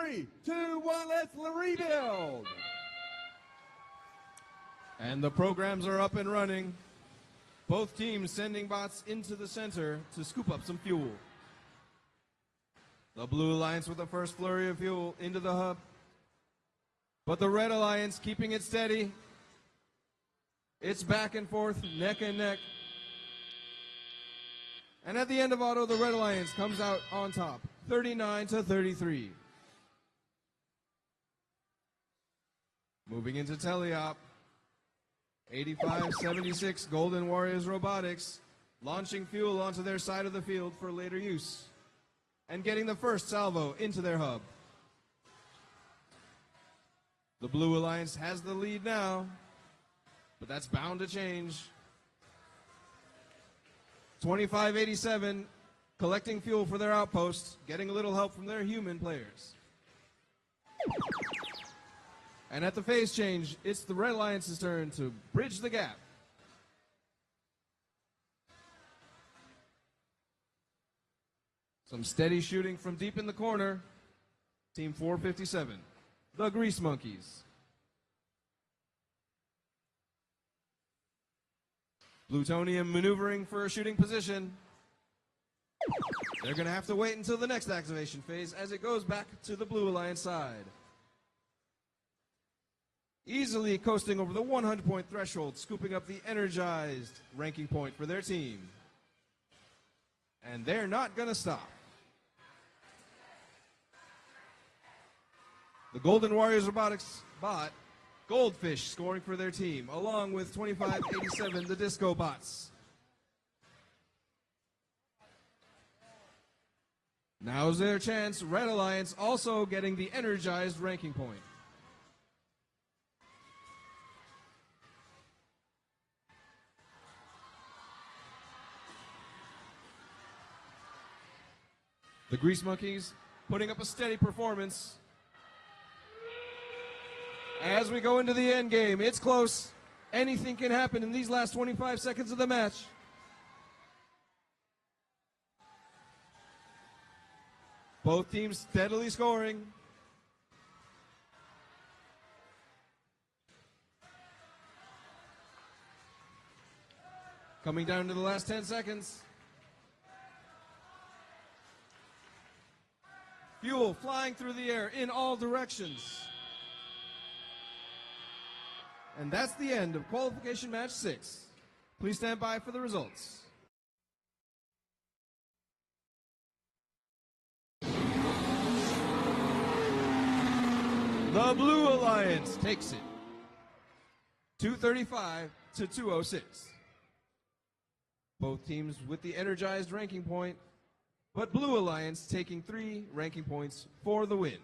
3, 2, 1, let's rebuild. And the programs are up and running. Both teams sending bots into the center to scoop up some fuel. The Blue Alliance with the first flurry of fuel into the hub. But the Red Alliance keeping it steady. It's back and forth, neck and neck. And at the end of auto, the Red Alliance comes out on top, 39-33. Moving into teleop, 85-76 Golden Warriors Robotics, launching fuel onto their side of the field for later use, and getting the first salvo into their hub. The Blue Alliance has the lead now, but that's bound to change. 25-87, collecting fuel for their outposts, getting a little help from their human players. And at the phase change, it's the Red Alliance's turn to bridge the gap. Some steady shooting from deep in the corner. Team 457, the Grease Monkeys. Plutonium maneuvering for a shooting position. They're going to have to wait until the next activation phase as it goes back to the Blue Alliance side. Easily coasting over the 100-point threshold, scooping up the energized ranking point for their team. And they're not going to stop. The Golden Warriors Robotics bot, Goldfish, scoring for their team, along with 25-87, the DiscoBots. Now's their chance. Red Alliance also getting the energized ranking point. The Grease Monkeys putting up a steady performance. As we go into the end game, it's close. Anything can happen in these last 25 seconds of the match. Both teams steadily scoring. Coming down to the last 10 seconds. Fuel flying through the air in all directions. And that's the end of qualification match 6. Please stand by for the results. The Blue Alliance takes it, 235-206. Both teams with the energized ranking point, but Blue Alliance taking 3 ranking points for the win.